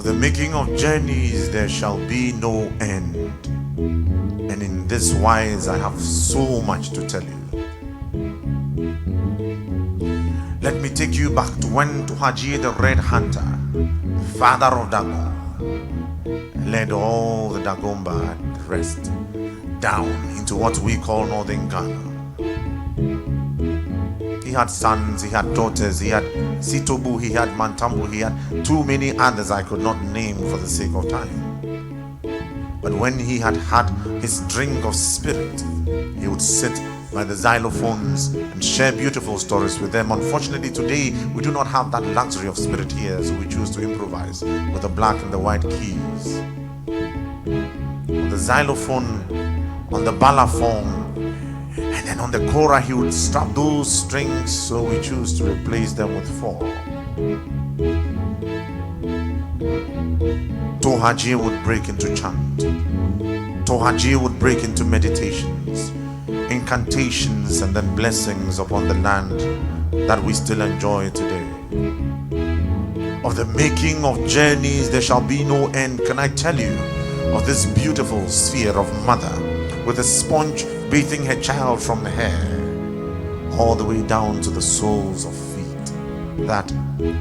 Of the making of journeys there shall be no end. And in this wise I have so much to tell you. Let me take you back to when Tuhaji the Red Hunter, the father of Dagon, led all the Dagomba and the rest down into what we call Northern Ghana. He had sons, he had daughters, he had Sitobu, he had Mantambu, he had too many others I could not name for the sake of time. But when he had had his drink of spirit, he would sit by the xylophones and share beautiful stories with them. Unfortunately, today we do not have that luxury of spirit here, so we choose to improvise with the black and the white keys. On the xylophone, on the balafon, and then on the kora he would strap those strings, so we choose to replace them with four. Tohaji would break into chant. Tohaji would break into meditations, incantations, and then blessings upon the land that we still enjoy today. Of the making of journeys there shall be no end. Can I tell you of this beautiful sphere of mother with a sponge bathing her child from the hair all the way down to the soles of feet? That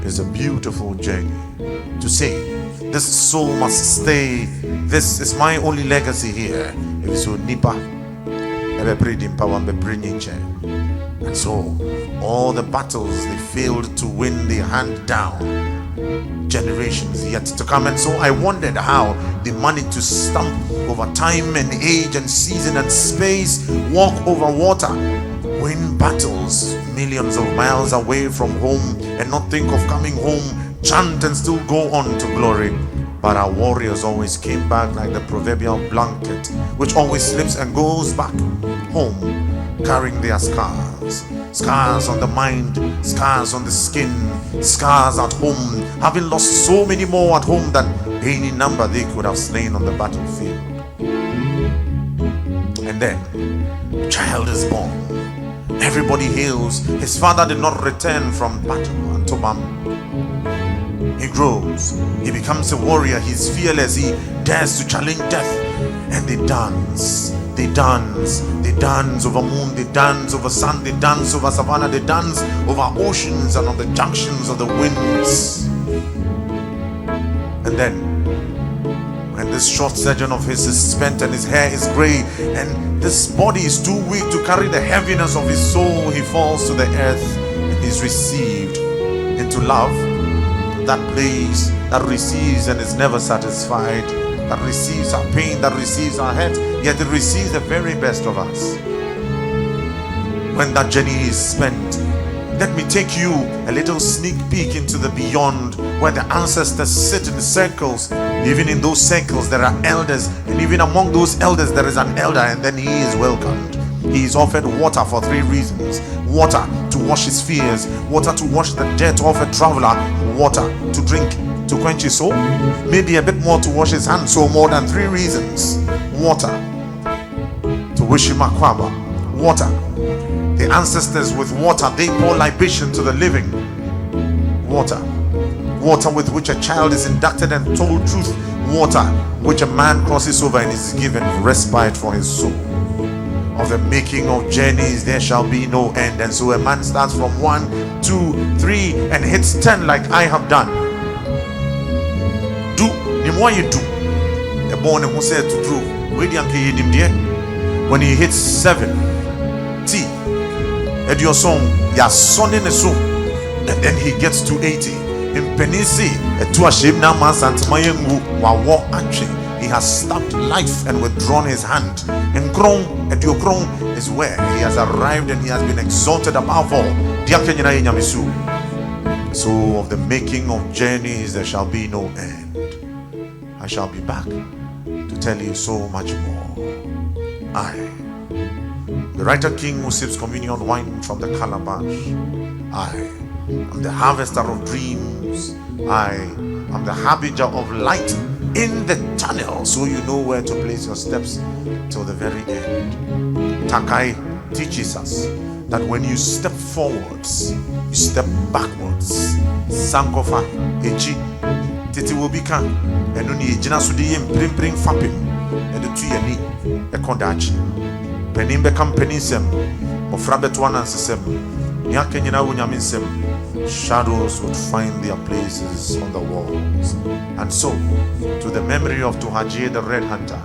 is a beautiful journey. To say this soul must stay, this is my only legacy here. If so nipa, and so all the battles they failed to win, they hand down generations yet to come. And so I wondered how they managed to stump over time and age and season and space, walk over water, win battles millions of miles away from home, and not think of coming home, chant and still go on to glory. But our warriors always came back like the proverbial blanket, which always slips and goes back home, carrying their scars. Scars on the mind, scars on the skin, scars at home, having lost so many more at home than any number they could have slain on the battlefield. And then, the child is born. Everybody hails. His father did not return from battle until he grows, he becomes a warrior, he's fearless, he dares to challenge death. And they dance, they dance, they dance over moon, they dance over sun, they dance over savannah, they dance over oceans and on the junctions of the winds. And then when this short sojourn of his is spent and his hair is gray and this body is too weak to carry the heaviness of his soul, he falls to the earth and is received into love. That place that receives and is never satisfied, that receives our pain, that receives our hurt, yet it receives the very best of us. When that journey is spent, let me take you a little sneak peek into the beyond, where the ancestors sit in the circles. Even in those circles there are elders, and even among those elders there is an elder, and then he is welcomed. He is offered water for three reasons: water to wash his fears, water to wash the dirt off a traveler, water to drink to quench his soul, maybe a bit more to wash his hands. So more than three reasons: water to wish him akwaba, water. The ancestors with water they pour libation to the living. Water with which a child is inducted and told truth. Water which a man crosses over and is given respite for his soul. Of the making of journeys there shall be no end. And so a man starts from 1, 2, 3 and hits 10 like I have done. Do the more you do, a born who said to do when he hits 7, T at your song, your son in a song, and then he gets to 80 in Penisi, a 2 ashim na mas and mayengu wa war action. He has stabbed life and withdrawn his hand. And grown at your grown is where he has arrived and he has been exalted above all. So of the making of journeys there shall be no end. I shall be back to tell you so much more. I, the writer king who sips communion wine from the calabash. I am the harvester of dreams. I am the harbinger of light in the tunnel, so you know where to place your steps till the very end. Takai teaches us that when you step forwards, you step backwards. Sankofa, Eji, Titi will become and only Jinasudi Bring Fapping and the Tuyani, a Kondachi. Penim become Penisem, or Frabetwan and Sesem, Yakenyana Wunyaminsem. Shadows would find their places on the walls. And so, to the memory of Tuhaji the Red Hunter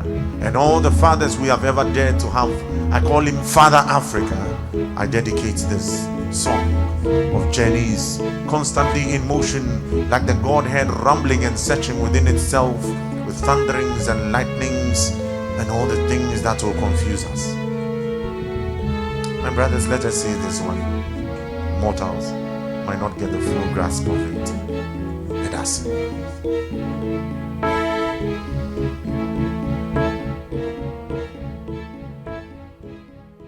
and all the fathers we have ever dared to have, I call him Father Africa. I dedicate this song of journeys constantly in motion, like the Godhead rumbling and searching within itself with thunderings and lightnings and all the things that will confuse us. My brothers, let us say this one. Mortals might not get the full grasp of it. Let us.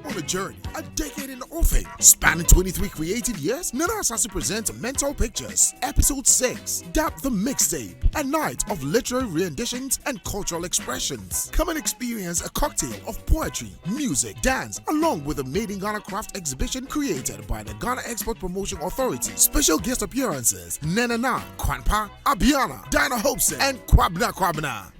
On a journey, a decade in the offing, spanning 23 creative years, Nana Asase presents Mental Pictures, Episode 6, Dap the Mixtape, a night of literary renditions and cultural expressions. Come and experience a cocktail of poetry, music, dance, along with a Made in Ghana craft exhibition created by the Ghana Export Promotion Authority. Special guest appearances, Nenana, Kwanpa, Abiana, Dinah Hopeson, and Kwabna.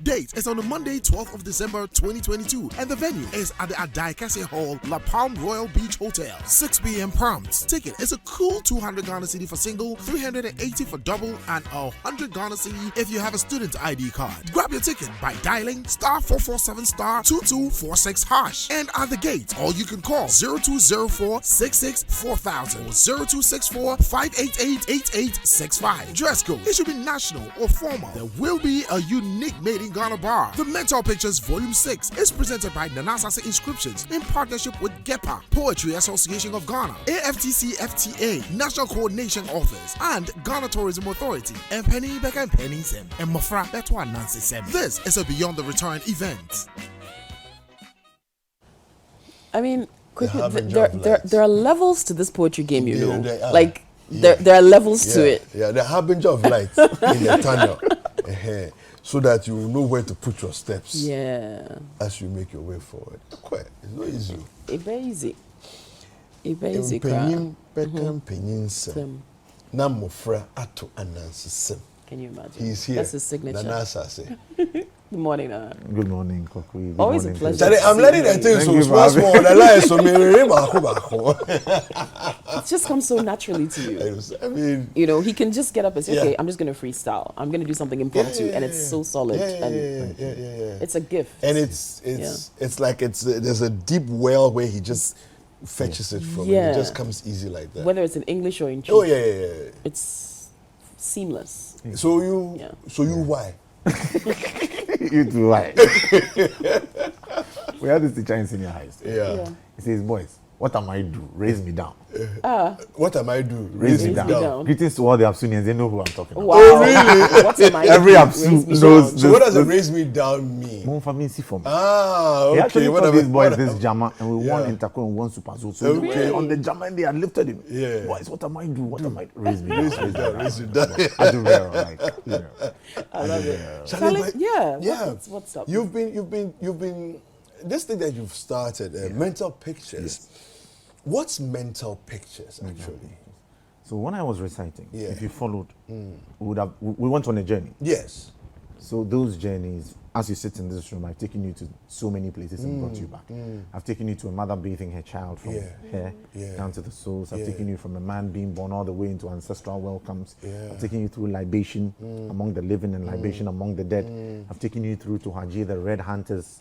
Date is on the Monday, 12th of December 2022, and the venue is at the Adaikase Hall, La Palm Royal Beach Hotel, 6 p.m. prompt. Ticket is a cool 200 Ghana Citi for single, 380 for double, and 100 Ghana Citi if you have a student ID card. Grab your ticket by dialing *447*2246# and at the gate, or you can call 0204-664000 or 0264-588-8865. Dress code, it should be national or formal. There will be a unique Made in Ghana bar. The Mental Pictures Volume 6 is presented by Nana Asase Inscriptions in partnership with GEPA, Poetry Association of Ghana, AFTC FTA, National Coordination Office, and Ghana Tourism Authority, and Penny Becca and Penny Sem, and Mofra Betwa Nancy Sem. This is a Beyond the Return event. I mean, quickly, there are levels to this poetry game, you know. Like, there are levels to it. Yeah, the harbinger of light in the tunnel. So that you know where to put your steps. Yeah. As you make your way forward. It's not easy. It's very easy. Penyim Beckham Penyim Sem. Namofra Ato Anansi Sem. Can you imagine? He's here. That's his signature. Nana Asase. Good morning, Good morning, Kokui. Always a pleasure. Charlie, I'm letting that thing so small. The lie so it just comes so naturally to you. I mean, you know, he can just get up and say, okay, I'm just going to freestyle. I'm going to do something impromptu, and it's so solid. It's a gift. And it's like there's a deep well where he just fetches it from. It just comes easy like that. Whether it's in English or in Chi. Oh yeah. It's seamless. So you why? You do why? We had this teacher in senior high school. Yeah. He says, boys, what am I do? Raise me down. What am I do? Raise me down. Greetings to all the Absunians. They know who I'm talking about. Wow. Oh, really? What am I Every do? Absu Raise me knows. down. So what does a raise me down mean? More for me, see for me. Okay. He actually What taught these boys what- this jammer, and we won Interco and won Super Zoo. So Okay. on the jammer, and they had lifted him. Yeah. Boys, what am I do? What am I do? Raise me down. Raise me down. Raise me down. I do well, like, you know. I love it. Charlie, Charlie, yeah. What's up? You've been this thing that you've started, mental pictures. Yes. What's mental pictures actually? So when I was reciting, Yeah. if you followed, we went on a journey. Yes. So those journeys, as you sit in this room, I've taken you to so many places and brought you back. I've taken you to a mother bathing her child from hair down to the soles. I've taken you from a man being born all the way into ancestral welcomes. I've taken you through libation among the living and libation among the dead. I've taken you through to Haji, the Red Hunters,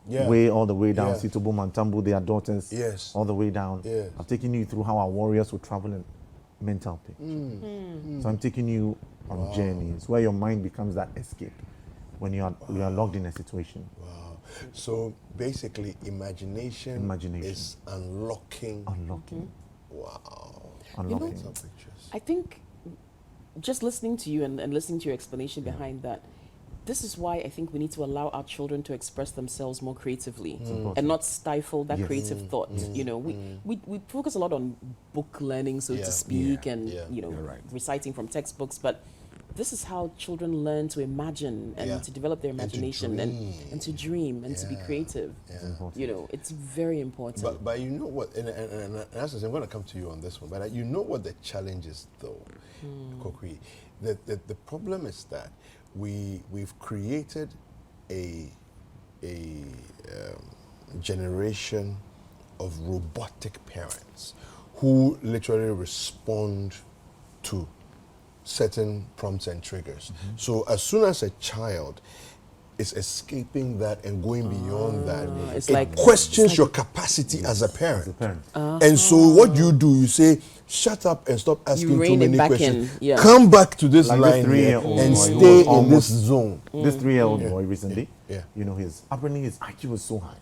way all the way down. Situbu, Mantambu, their daughters, all the way down. I've taken you through how our warriors would travel in mental picture. So I'm taking you on journeys where your mind becomes that escape when you are locked in a situation. Wow. So basically, imagination is unlocking. Wow. Unlocking. Mental pictures. I think just listening to you and listening to your explanation behind that, this is why I think we need to allow our children to express themselves more creatively and not stifle that creative thought. You know, we focus a lot on book learning, so to speak, and you know, reciting from textbooks, but this is how children learn to imagine and to develop their imagination and to dream and to be creative. You know, it's very important. But you know what, and as I said, I'm going to come to you on this one, but you know what the challenge is though, Kokui? The problem is that we've created a generation of robotic parents who literally respond to certain prompts and triggers. So as soon as a child is escaping that and going beyond that, it's it like- questions your capacity as a parent. And so what you do, you say, shut up and stop asking too rein it many back questions. in, yeah. Come back to this Like this line here 3-year-old and boy who stay was in this almost- zone. This 3-year-old boy recently, Yeah. you know, his upbringing, his IQ was so high.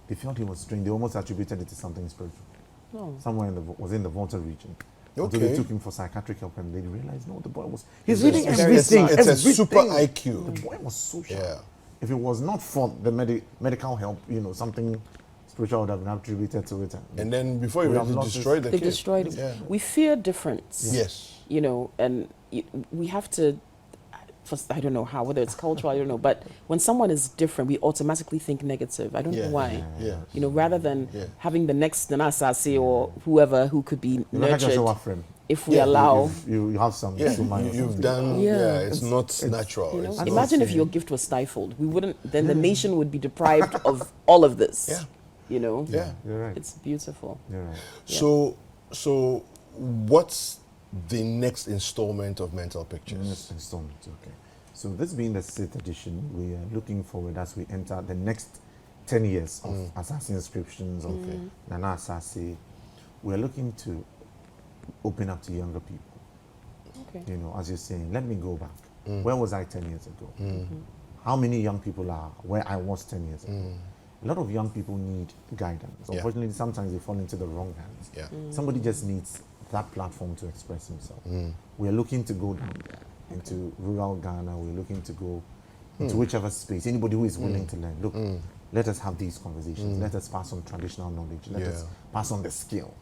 They felt he was strange. They almost attributed it to something spiritual. Somewhere was in the Volta region. Until they Okay. took him for psychiatric help and they realized, no, the boy was, he's It's reading a- everything. it's a everything. super IQ. The boy was so sharp. Yeah. If it was not for the medical help, you know, something spiritual would have been attributed to it. And then before you We ready have to lost destroy this- the They've kid. destroyed it. Yeah. We fear difference. Yes. You know, and we have to, I don't know how, whether it's cultural, I don't know, but when someone is different, we automatically think negative. I don't Yeah. know why. Yeah. You know, rather than Yeah. having the next Nanasase or whoever who could be You know, like I nurtured, show our friend. if we Yeah. allow. You have some Yeah, sumai or you've something. done. Yeah. Yeah, it's not natural. You know, It's That's not- imagine if insane. your gift was stifled. We wouldn't. Then the nation would be deprived of all of this. Yeah. You know. Yeah. You're right. It's beautiful. You're right. So what's the next installment of Mental Pictures? Next installment, okay. So this being the 6th edition, we are looking forward as we enter the next 10 years of Assassin Inscriptions, of Nana Assassin. We are looking to open up to younger people. Okay. You know, as you're saying, let me go back. Where was I 10 years ago? How many young people are where I was 10 years ago? A lot of young people need guidance. Yeah. Unfortunately, sometimes they fall into the wrong hands. Yeah. Somebody just needs that platform to express himself. We're looking to go down there into rural Ghana. We're looking to go into whichever space. Anybody who is willing to learn. Look, let us have these conversations. Let us pass on traditional knowledge. Let us pass on the skill,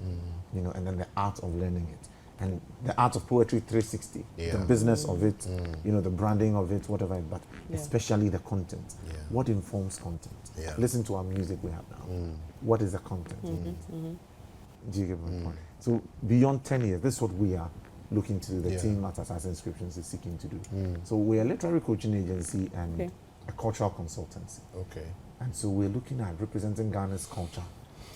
you know, and then the art of learning it. And the art of poetry 360, Yeah. the business of it, you know, the branding of it, whatever, but Yeah. especially the content. Yeah. What informs content? Yeah. Listen to our music we have now. What is the content in it? Do you get my point? So beyond 10 years, this is what we are looking to do. The Yeah. team at Assassin Inscriptions is seeking to do. So we're a literary coaching agency and Okay. a cultural consultancy. Okay. And so we're looking at representing Ghana's culture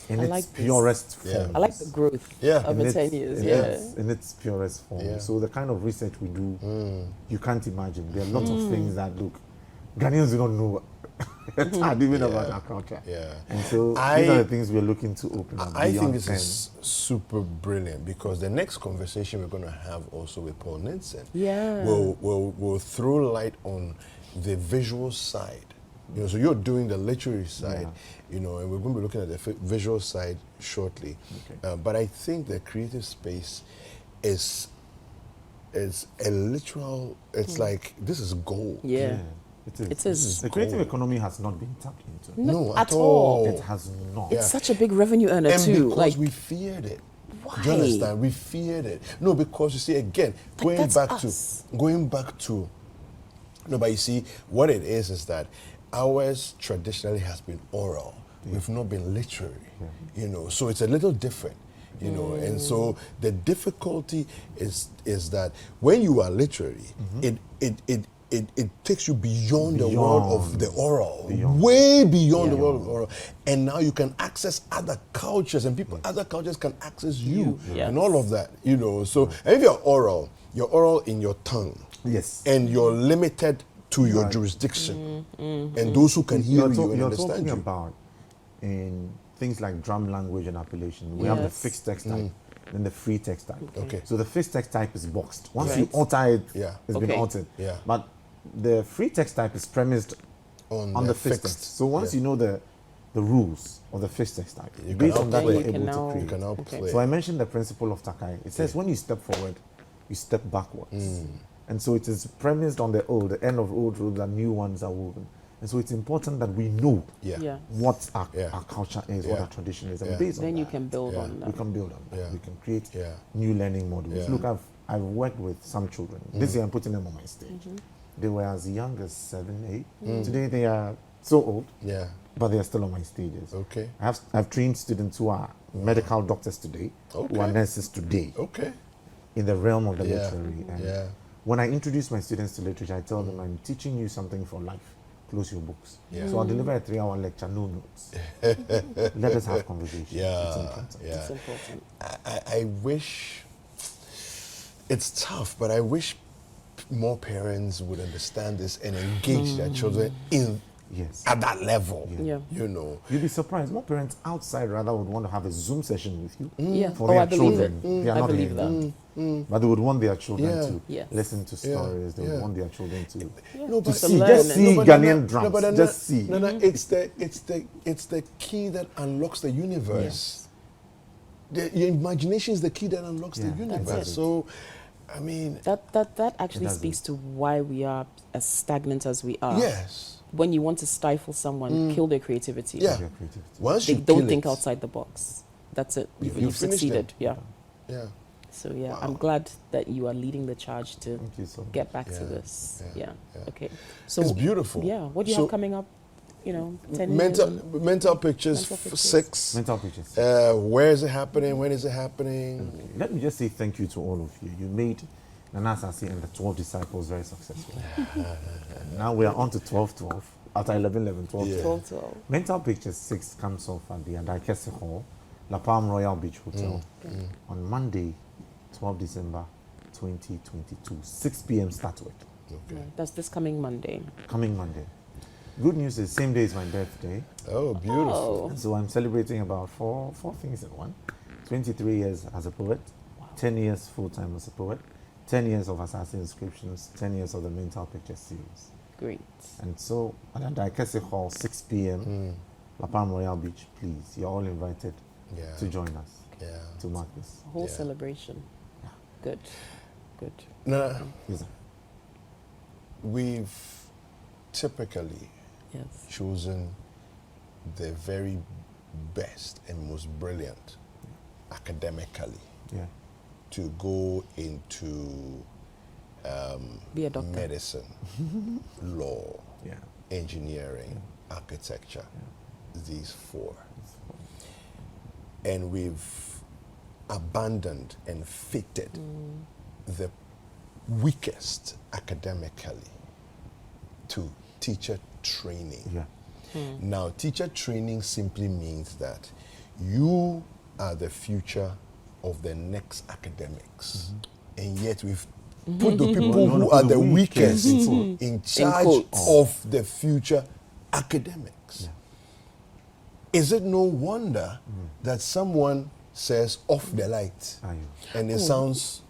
in I its like this. purest Yeah. form. I like the growth Yeah. of the 10 years. Yeah. In its purest form. Yeah. So the kind of research we do, you can't imagine. There are lots of things that look, Ghanaians do not know even about our culture. Yeah. And so these I- are the things we're looking to open up. I think beyond this 10. is super brilliant because the next conversation we're going to have also with Paul Ninsen Yeah. will throw light on the visual side. You know, so you're doing the literary side, you know, and we're going to be looking at the visual side shortly. Okay. But I think the creative space is a literal. It's like this is gold. Yeah. It is. It is. The creative economy has not been tapped into. No, at all. It has not. It's such a big revenue earner And too. because Like we feared it. Why? Do you understand? We feared it. No, because you see, again, going that's back us. to no, but you see, what it is that ours traditionally has been oral. We've not been literary. You know, so it's a little different. You know, and so the difficulty is that when you are literary, it takes you beyond the world of the oral, way beyond the world of oral, and now you can access other cultures, and other cultures can access you, Yes. and all of that. You know, so and if you're oral in your tongue, Yes. and you're limited to your jurisdiction, and those who can hear you and You're understand talking you. about in things like drum language and appellation. We have the Yes. fixed text type, then the free text type. Okay. So the fixed text type is boxed. Once Right. you alter it, Yeah. it's been Okay. altered. Yeah. But the free text type is premised on the fixed text. So once you know the rules of the fixed text type, You can based now on that, play. you're You can able now- to create. You can now Okay. play. So I mentioned the principle of Takai. It says when you step forward, you step backwards. And so it is premised on the old, the end of old rules and new ones are woven. And so it's important that we know Yeah. Yeah. what our Yeah. culture is, what Yeah. our tradition is. And Yeah. based on Then you that, can build Yeah. on that. we can build on that. Yeah. We can create Yeah. new learning modules. Yeah. Look, I've worked with some children. This year I'm putting them on my stage. They were as young as 7, 8. Today they are so old, Yeah. but they are still on my stages. Okay. I've trained students who are medical doctors today, who are Okay. nurses today, Okay. in the realm of the Yeah. literary. And Yeah. When I introduce my students to literature, I tell them I'm teaching you something for life. Close your books. Yeah. So I'll deliver a 3-hour lecture, no notes. Let us have conversation. Yeah, It's important. yeah. It's important. I wish, it's tough, but I wish more parents would understand this and engage their children in Yes. at that level. Yeah. You know. You'd be surprised. More parents outside rather would want to have a Zoom session with you. Yeah. For Oh, their I believe children. it. They are I not believe here. that. But they would want their children Yeah. to Yes. listen to stories. They would Yeah. want their children to No, but see, learn just and- see but Ghanaian drums. but Just see. No, it's the key that unlocks the universe. Your imagination is the key that unlocks the Yeah, that's universe. it. So, I mean, That actually doesn't. speaks to why we are as stagnant as we are. yes, When you want to stifle someone, kill their creativity. yeah. Their creativity. Once They you don't kill think it, outside the box. That's it. You You've finished succeeded. them. Yeah. Yeah. So yeah, Wow. I'm glad that you are leading the charge to Thank you so much. get back Yeah, to this. yeah, Yeah. yeah. Okay. So It's beautiful. Yeah. What do you So- have coming up? 10 mental years. mental pictures, Mental pictures. 6. Mental pictures. Where is it happening? When is it happening? Let me just say thank you to all of you. You made Nana Asase and the 12 disciples very successful. Now we are on to 12-12. After 11-11, 12-12. Yeah. 12. Mental Pictures 6 comes off at the Adaikese Hall, La Palm Royal Beach Hotel, on Monday, 12 December 2022, 6 p.m. start work. Yeah, that's this coming Monday. Coming Monday. Good news is same day is my birthday, Oh, beautiful. Oh. so I'm celebrating about four things in one. 23 years as a poet, 10 years full-time as a poet, 10 years of Assassin Inscriptions, 10 years of the Mental Pictures series. Great. And so at Adaikese Hall, 6 p.m., La Palm Royal Beach, please, you're all invited Yeah. to join us Yeah. to mark this. A whole Yeah. celebration. Good. Good. Now, Yes, sir. we've typically Yes. chosen the very best and most brilliant academically Yeah. to go into Be a doctor. medicine, law, Yeah. engineering, architecture, these 4. And we've abandoned and fitted the weakest academically to teacher training. Yeah. Now, teacher training simply means that you are the future of the next academics. And yet we've put the people who are the weakest in charge quotes. of the future academics. Yeah. Is it no wonder that someone says off the light Are you? and it sounds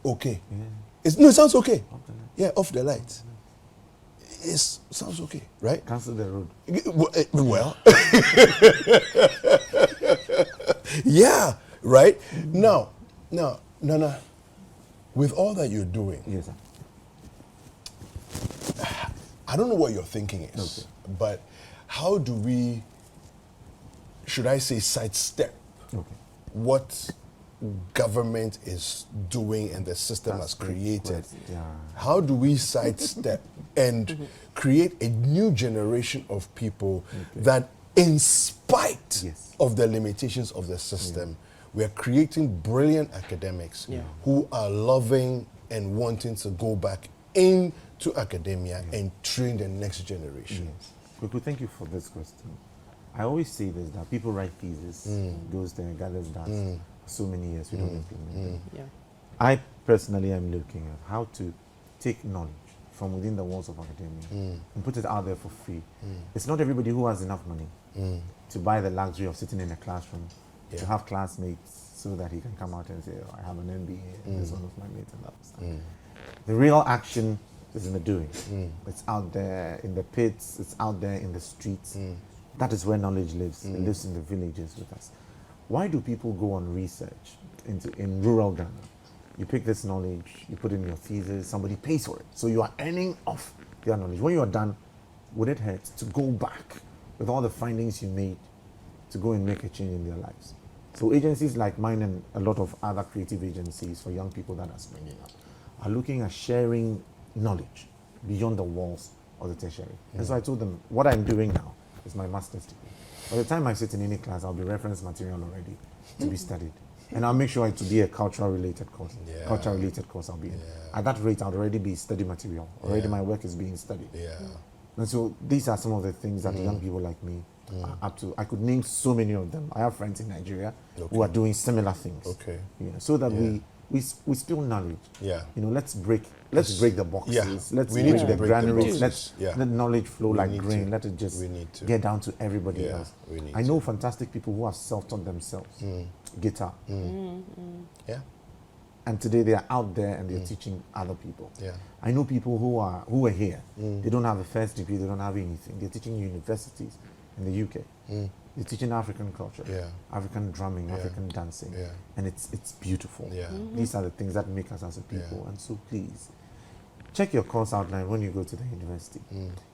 okay? Yeah. It sounds okay. Off the light. Yeah, off the light. It sounds okay, right? Cancel the road. Well, yeah, right? Now, Nana, with all that you're doing, Yes, sir. I don't know what your thinking is, but how do we, should I say, sidestep Okay. what government is doing and the system That's has great. created? Yeah. How do we sidestep and create a new generation of people that, in spite Yes. of the limitations of the system, we are creating brilliant academics Yeah. who are loving and wanting to go back into academia and train the next generation? Yes. Kweku, thank you for this question. I always say this, that people write thesis, goes there, gathers data. For so many years, we don't implement them. Yeah. I personally am looking at how to take knowledge from within the walls of academia and put it out there for free. It's not everybody who has enough money to buy the luxury of sitting in a classroom, to have classmates so that he can come out and say, oh, I have an MBA, and this is one of my mates, and that was that. The real action is in the doing. It's out there in the pits, it's out there in the streets. That is where knowledge lives. It lives in the villages with us. Why do people go on research in rural Ghana? You pick this knowledge, you put in your thesis, somebody pays for it. So you are earning off their knowledge. When you are done, would it hurt to go back with all the findings you made to go and make a change in their lives? So agencies like mine and a lot of other creative agencies for young people that are springing up are looking at sharing knowledge beyond the walls of the tertiary. And so I told them, what I'm doing now is my master's degree. By the time I sit in any class, I'll be reference material already to be studied. And I'll make sure it to be a cultural related course. Yeah. Cultural related course I'll be in. Yeah. At that rate, I'll already be study material. Already Yeah. my work is being studied. Yeah. And so these are some of the things that young people like me are up to. I could name so many of them. I have friends in Nigeria who are doing similar things. Okay. You know, so that Yeah. we spill knowledge. Yeah. You know, let's break the boxes. Yeah. Let's We need break to the break the granaries. boxes. Let's Yeah. let knowledge flow We like need grain. to. Let it just We need to. get down to everybody Yeah. else. We need I know to. fantastic people who have self-taught themselves guitar. Yeah. And today they are out there and they're teaching other people. Yeah. I know people who are here. They don't have a first degree. They don't have anything. They're teaching universities in the UK. They're teaching African culture, Yeah. African drumming, African dancing, Yeah. and it's beautiful. Yeah. These are the things that make us as a people. And so please check your course outline when you go to the university.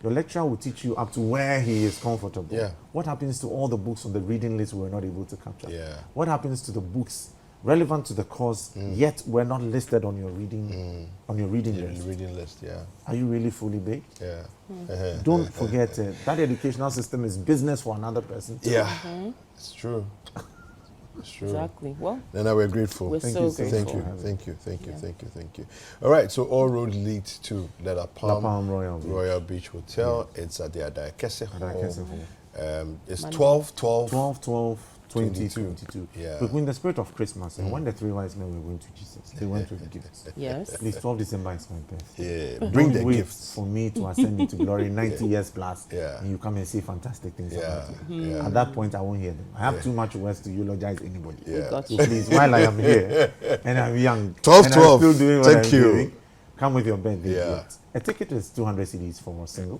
Your lecturer will teach you up to where he is comfortable. Yeah. What happens to all the books on the reading list we were not able to capture? Yeah. What happens to the books relevant to the course yet were not listed on your reading list? Reading list. Yeah. Are you really fully baked? Yeah. Don't forget that educational system is business for another person too. Yeah. It's true. It's true. Exactly. Well, Then we're grateful. we're Thank so you so grateful. Thank you, having thank you, thank you, Yeah. thank you, thank you. All right, so all roads lead to La Palm Royal Beach. Beach Hotel. It's at the Adakese Adakese Hall. Hall. It's Monday. 12. 22. Yeah. Look, in the spirit of Christmas, and when the three wise men were going to Jesus, they went with gifts. Yes. Please, 12 December is my birthday. Yeah, bring Don't the wait gifts. for me to ascend into glory 90 years plus, Yeah. and you come and say fantastic things Yeah, about me. yeah. At that point, I won't hear them. I have too much words to eulogize anybody. Yeah. Got So you. please, while I am here and I'm young, 12, and I'm 12. still doing what Thank I'm you. doing, come with your birthday Yeah. gift. A ticket is 200 CDs for a single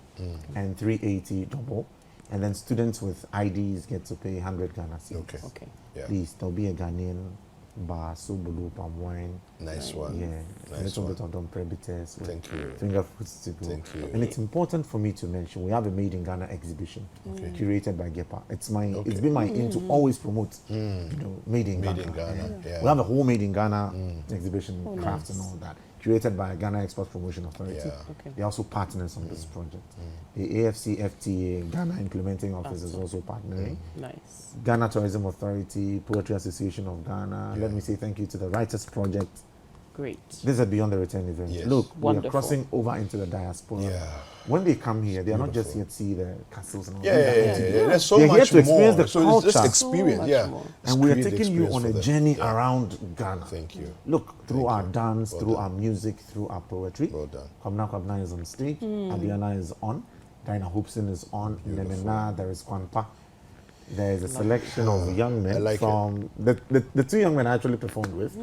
and 380 double. And then students with IDs get to pay 100 Ghana cedis. Okay. Okay. Yeah. Please, there'll be a Ghanaian bar, sobolo, palm wine. Nice one. Yeah, a Nice little one. bit of Dom Prebites. with Thank you. Finger foods to go. Thank you. And it's important for me to mention we have a Made in Ghana exhibition curated by Gepa. It's been my aim to always promote Made in Made Ghana. in Ghana. Yeah. We have a whole Made in Ghana exhibition, crafts nice. and all that, curated by Ghana Export Promotion Authority. Yeah. Okay. They're also partners on this project. The AFC FTA Ghana Implementing Office is also partnering. Nice. Ghana Tourism Authority, Poetry Association of Ghana. Let me say thank you to the Writers Project. Great. This is a Beyond the Return event. Yes. Look, we are Wonderful. crossing over into the diaspora. Yeah. When they come here, they are not just beautiful. here to see the castles and all Yeah, that. yeah, yeah, yeah. There's so They're here much to experience more. the So it's just culture. experience. So much Yeah. more. And we are Create the taking you experience on for a them. journey Yeah. around Ghana. Thank you. Look, through Thank our you. dance, Well through done. our music, through our poetry. Well done. Kwabna is on stage. Adriana is on. Dinah Hopeson is on. Nemena, there is Kwanpa. There is a selection of young men I like from the two young men I actually performed with,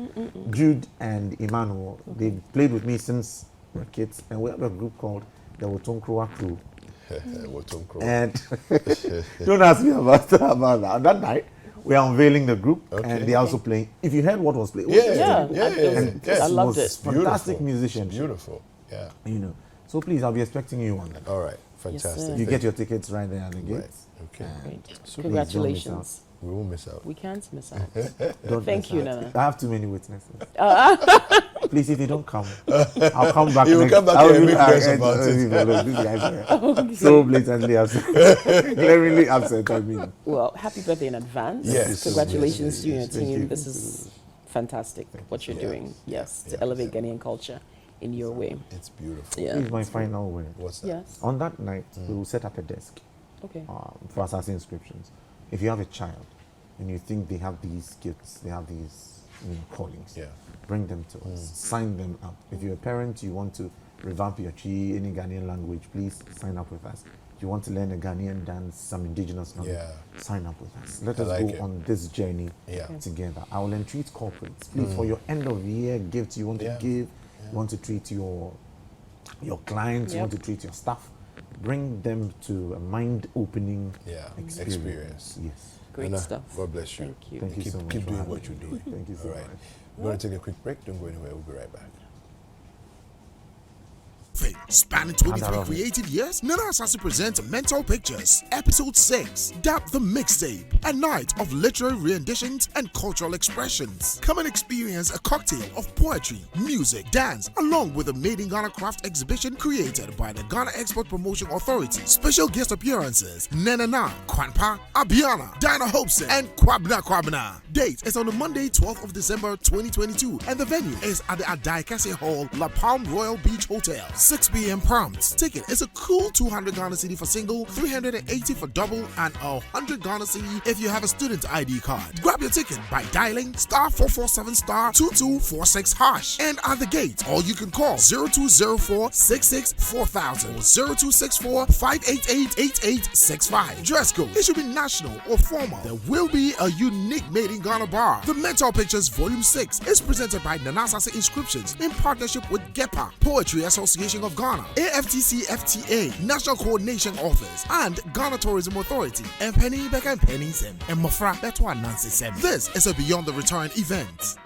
Jude and Emmanuel. They've played with me since we were kids, and we have a group called the Wotonkroa Crew. Wotom Crow. And don't ask me about that. That night, we are unveiling the group, Okay. and they are also playing. If you heard what was playing, Yeah, Yeah, yeah, I yeah, did. and yeah. I this loved was it. fantastic Beautiful. musicianship. Beautiful. Yeah. You know, so please, I'll be expecting you on that. All right. sir. Fantastic. You get your tickets right there at the gate. Right. Okay. Great. So Congratulations. We won't miss out. We can't miss out. Don't Thank miss you, out. Nana. I have too many witnesses. Please, if they don't come, I'll come back. You will next- come back I'll here and be- make noise I- about it. Look, these guys are so blatantly upset. Glaringly upset, I mean. Well, happy birthday in advance. Yes. Congratulations Yes, to you and yes, your thank team. you. This is fantastic what you're Yeah. doing. Yes, to Yeah. elevate Ghanaian culture in your way. It's beautiful. Yeah. Here's my final word. What's that? Yes. On that night, we will set up a desk Okay. for assassin inscriptions. If you have a child and you think they have these gifts, they have these callings, Yeah. bring them to us. Sign them up. If you're a parent, you want to revamp your tree, any Ghanaian language, please sign up with us. If you want to learn a Ghanaian dance, some indigenous knowledge, Yeah. sign up with us. Let I us like go it. on this journey Yeah. together. I will entreat corporates. Please, for your end of year gift, you want to Yeah. give, you want to treat your clients, you want to Yep. treat your staff, bring them to a mind-opening Yeah. experience. Yes. Great Nana, stuff. God bless you. Thank you. Thank you Keep, so much. keep for doing having what you're me. doing. Thank you so All right. much. We're going to take a quick break. Don't go anywhere. We'll be right back. Spanning 23 creative years, Nana Asase presents Mental Pictures, Episode 6, Dap the Mixtape, a night of literary renditions and cultural expressions. Come and experience a cocktail of poetry, music, dance, along with a Made in Ghana craft exhibition created by the Ghana Export Promotion Authority. Special guest appearances, Nenana, Kwanpa, Abiana, Dinah Hopeson, and Kwabna. Date is on the Monday, 12th of December 2022, and the venue is at the Adaikase Hall, La Palm Royal Beach Hotel, 6 p.m. prompt. Ticket is a cool 200 Ghana Cedi for single, 380 for double, and 100 Ghana Cedi if you have a student ID card. Grab your ticket by dialing *447*2246# and at the gate, or you can call 0204-664000 or 0264-588-8865. Dress code, it should be national or formal. There will be a unique Made in Ghana bar. The Mental Pictures Volume 6 is presented by Nana Asase Inscriptions in partnership with GEPA, Poetry Association of Ghana, AFTC FTA, National Coordination Office, and Ghana Tourism Authority. And Penny Beck and Penny Sim, and Mafra Betwa Nancy Sem. This is a Beyond the Return event.